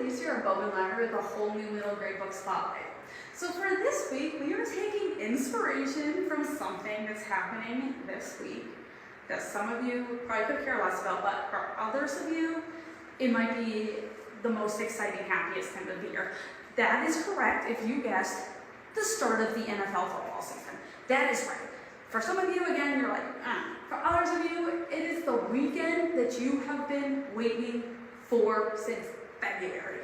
Elise here at Bowman Library with a whole new middle grade book spotlight. So for this week, we are taking inspiration from something that's happening this week that some of you probably could care less about, but for others of you, it might be the most exciting, happiest time of the year. That is correct if you guessed the start of the NFL football season. That is right. For some of you, again, you're like, For others of you, it is the weekend that you have been waiting for since February.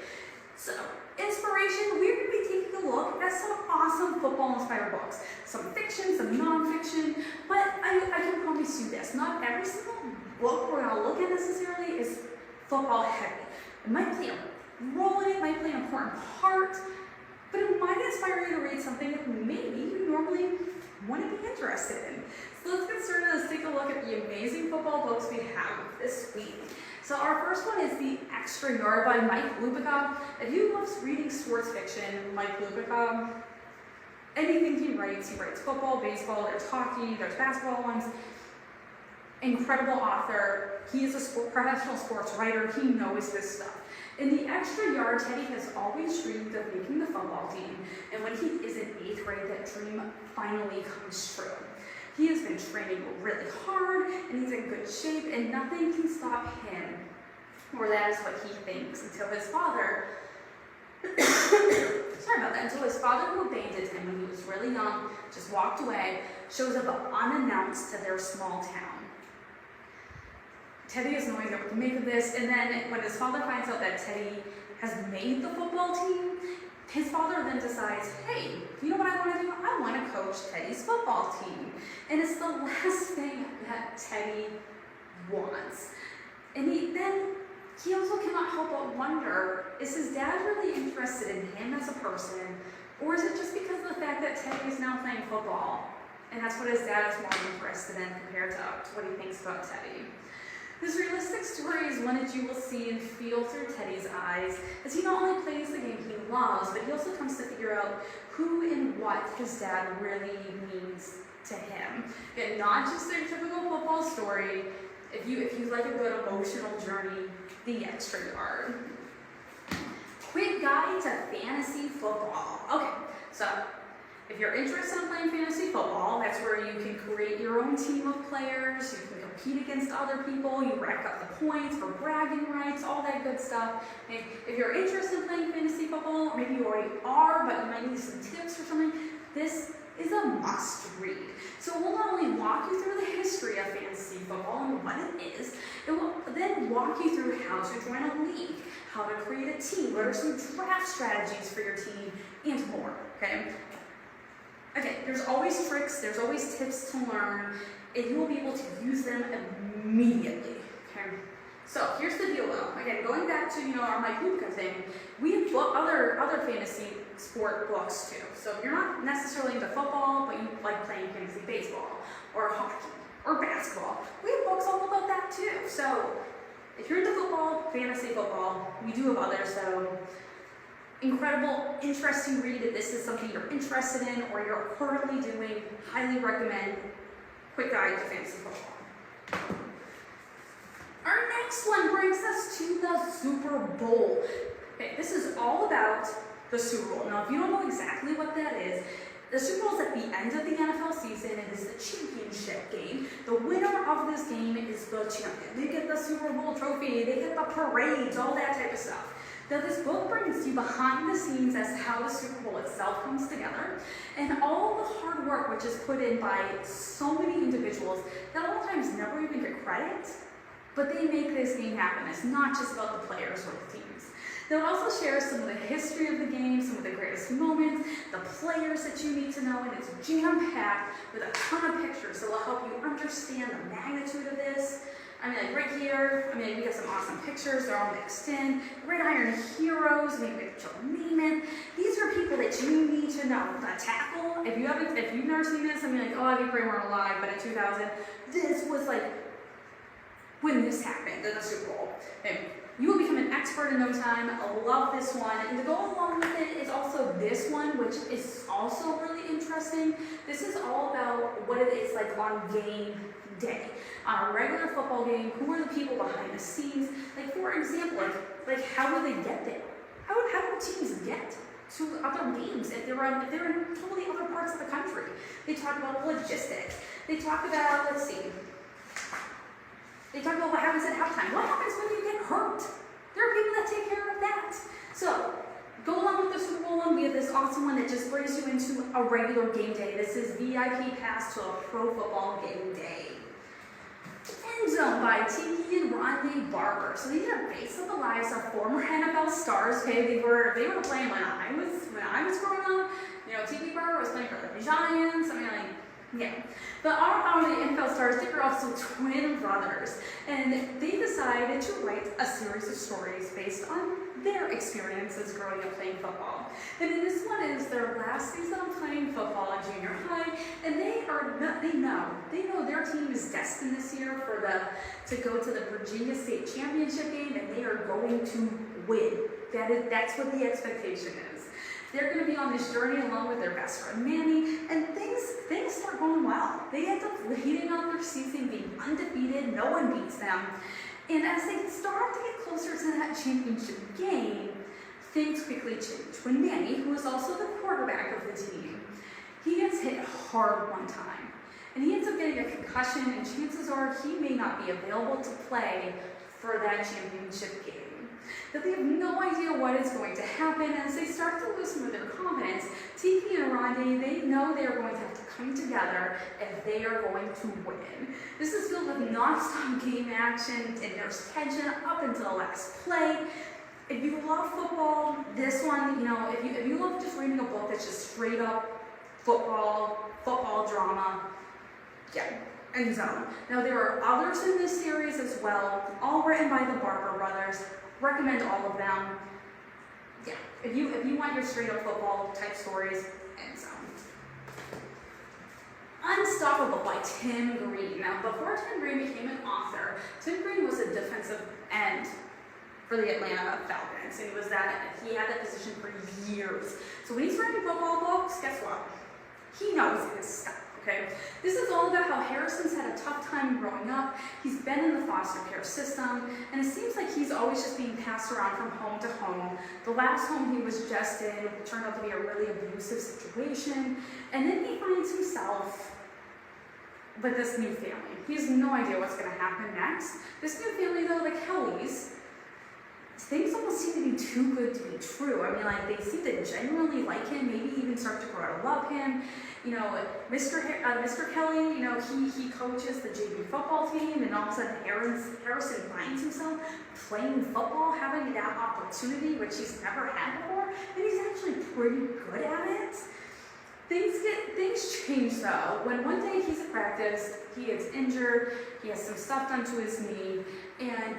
So, inspiration, we're going to be taking a look at some awesome football-inspired books. Some fiction, some nonfiction, but I can promise you this, not every single book we're going to look at necessarily is football heavy. It might play a role in it, might play an important part, but it might inspire you to read something that maybe you normally wouldn't be interested in. So let's get started. Let's take a look at the amazing football books we have this week. So our first one is The Extra Yard by Mike Lupica. If you love reading sports fiction, Mike Lupica, anything he writes football, baseball, there's hockey, there's basketball ones. Incredible author. He is a professional sports writer. He knows this stuff. In The Extra Yard, Teddy has always dreamed of making the football team, and when he is in 8th grade, that dream finally comes true. He has been training really hard, and he's in good shape, and nothing can stop him, or that is what he thinks, until his father, until his father, who abandoned him when he was really young, just walked away, shows up unannounced to their small town. Teddy has no idea what to make of this, and then when his father finds out that Teddy has made the football team, his father then decides, hey, you know what I want to do? I want to coach Teddy's football team. And it's the last thing that Teddy wants. And he also cannot help but wonder, is his dad really interested in him as a person, or is it just because of the fact that Teddy is now playing football? And that's what his dad is more interested in compared to what he thinks about Teddy. This realistic story is one that you will see and feel through Teddy's eyes, as he not only plays the game he loves, but he also comes to figure out who and what his dad really means to him. And not just a typical football story. If you like a good emotional journey, The Extra Yard. Quick guide to fantasy football. Okay, so if you're interested in playing fantasy football, that's where you can create your own team of players, you can compete against other people, you rack up the points for bragging rights, all that good stuff. If you're interested in playing fantasy football, or maybe you already are, but you might need some tips or something, this is a must read. So it will not only walk you through the history of fantasy football and what it is, it will then walk you through how to join a league, how to create a team, what are some draft strategies for your team, and more, okay? Okay, there's always tricks, there's always tips to learn, and you will be able to use them immediately, okay? So here's the deal though. Again, going back to, our Mike Lupica thing, we have other fantasy sport books too. So if you're not necessarily into football, but you like playing fantasy baseball, or hockey, or basketball, we have books all about that too. So if you're into football, fantasy football, we do have others, so incredible, interesting read if this is something you're interested in or you're currently doing. Highly recommend Quick Guide to Fantasy Football. Our next one brings us to the Super Bowl. Okay, this is all about the Super Bowl. Now, if you don't know exactly what that is, the Super Bowl is at the end of the NFL season. It is the championship game. The winner of this game is the champion. They get the Super Bowl trophy, they get the parades, all that type of stuff. Now, this book brings you behind the scenes as to how the Super Bowl itself comes together and all the hard work which is put in by so many individuals that a lot of times never even get credit, but they make this game happen. It's not just about the players or the teams. They'll also share some of the history of the game, some of the greatest moments, the players that you need to know, and it's jam-packed with a ton of pictures that will help you understand the magnitude of this. Like right here, we got some awesome pictures, they're all mixed in. Gridiron heroes, we have name it. These are people that you need to know. The tackle, if you've never seen this, I'd be pretty more alive, but in 2000, this was like when this happened in the Super Bowl. Okay. You will become an expert in no time. I love this one. And to go along with it is also this one, which is also really interesting. This is all about what it is like on game day. On a regular football game, who are the people behind the scenes? Like, for example, like how do they get there? how do teams get to other games if they're in totally other parts of the country? They talk about logistics. They talk about, they talk about what happens at halftime. What happens when you get hurt? There are people that take care of that. So, go along with the Super Bowl one. We have this awesome one that just brings you into a regular game day. This is VIP pass to a pro football game day. End Zone by Tiki and Rondé Barber. So these are based on the lives of former NFL stars. Okay, they were playing when I was growing up. You know, Tiki Barber was playing for the Giants. I mean, like, yeah. But our NFL stars, they were also twin brothers, and they decided to write a series of stories based on their experiences growing up playing football. And then this one is their last season of playing football in junior high, and they know their team is destined this year to go to the Virginia State Championship game, and they are going to win. That's what the expectation is. They're going to be on this journey along with their best friend Manny, and things start going well. They end up leading out their season, being undefeated. No one beats them. And as they start to get closer to that championship game, things quickly change. When Manny, who is also the quarterback of the team, he gets hit hard one time, and he ends up getting a concussion, and chances are he may not be available to play for that championship game. But they have no idea what is going to happen. As they start to lose some of their confidence, Tiki and Rondé, they know they are going to have to come together if they are going to win. This is filled with non-stop game action, and there's tension up until the last play. If you love football, this one, you know, if you love just reading a book that's just straight up football drama, yeah. End Zone. Now there are others in this series as well, all written by the Barber brothers. Recommend all of them. Yeah, if you want your straight up football type stories, End Zone. Unstoppable by Tim Green. Now before Tim Green became an author, Tim Green was a defensive end for the Atlanta Falcons, and he had that position for years. So when he's writing football books, guess what? He knows his stuff. Okay, this is all about how Harrison's had a tough time growing up. He's been in the foster care system, and it seems like he's always just being passed around from home to home. The last home he was just in turned out to be a really abusive situation, and then he finds himself with this new family. He has no idea what's going to happen next. This new family, though, the Kellys, things almost seem to be too good to be true. I mean, like, they seem to genuinely like him, maybe even start to grow to love him. You know, Mr. Kelly, you know, he coaches the JV football team, and all of a sudden Harrison finds himself playing football, having that opportunity, which he's never had before, and he's actually pretty good at it. Things change though. When one day he's at practice, he gets injured, he has some stuff done to his knee, and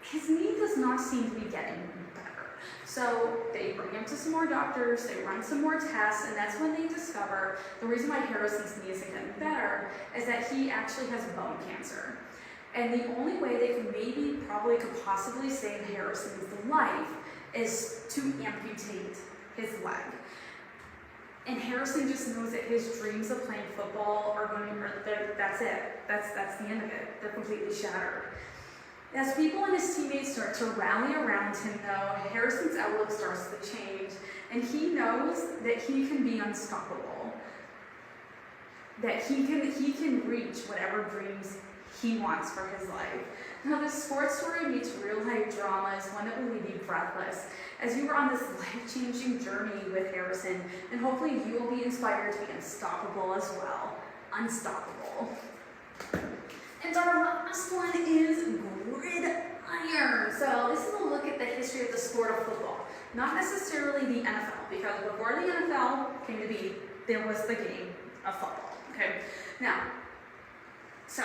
his knee does not seem to be getting better. So they bring him to some more doctors, they run some more tests, and that's when they discover the reason why Harrison's knee isn't getting better is that he actually has bone cancer. And the only way they could possibly save Harrison's life is to amputate his leg. And Harrison just knows that his dreams of playing football are going to, that's it. That's the end of it. They're completely shattered. As people and his teammates start to rally around him, though, Harrison's outlook starts to change, and he knows that he can be unstoppable, that he can reach whatever dreams he wants for his life. Now, this sports story meets real-life drama is one that will leave you breathless as you are on this life-changing journey with Harrison, and hopefully you will be inspired to be unstoppable as well. Unstoppable. And our last one is gridiron. So this is a look at the history of the sport of football. Not necessarily the NFL, because before the NFL came to be, there was the game of football. Okay. Now, so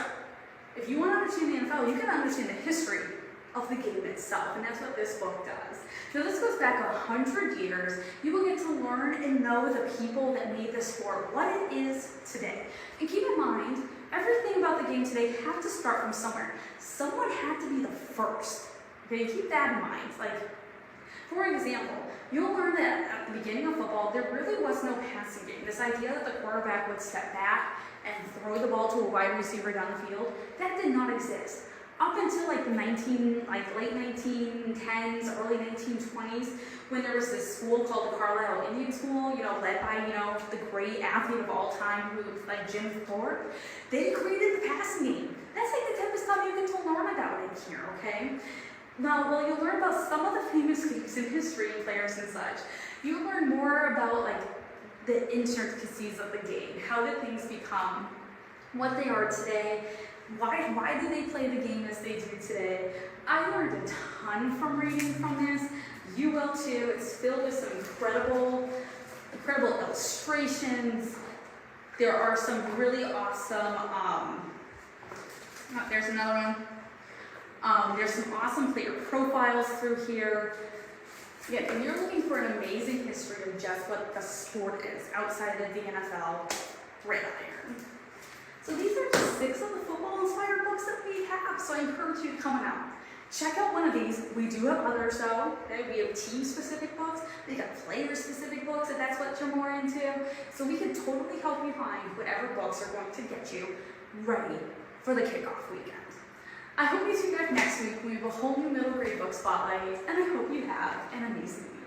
if you want to understand the NFL, you can understand the history of the game itself, and that's what this book does. Now this goes back 100 years. You will get to learn and know the people that made this sport what it is today. And keep in mind, everything about the game today had to start from somewhere. Someone had to be the first. Okay, keep that in mind. Like, for example, you'll learn that at the beginning of football, there really was no passing game. This idea that the quarterback would step back and throw the ball to a wide receiver down the field, that did not exist. up until like the late 1910s, early 1920s, when there was this school called the Carlisle Indian School, led by, the great athlete of all time, like Jim Thorpe. They created the passing game. That's like the type of stuff you get to learn about in here, okay? Now, well, you'll learn about some of the famous games in history and players and such. You'll learn more about like the intricacies of the game. How did things become what they are today? Why do they play the game as they do today? I learned a ton from reading from this. You will too. It's filled with some incredible illustrations. There are some really awesome, there's another one. There's some awesome player profiles through here. Yeah, and you're looking for an amazing history of just what the sport is outside of the NFL, gridiron. So these are just 6 of the football-inspired books that we have, so I encourage you to come out. Check out one of these. We do have others though. Okay? We have team-specific books. We got player-specific books if that's what you're more into. So we can totally help you find whatever books are going to get you ready for the kickoff weekend. I hope you see you guys next week. We have a whole new middle grade book spotlight, and I hope you have an amazing week.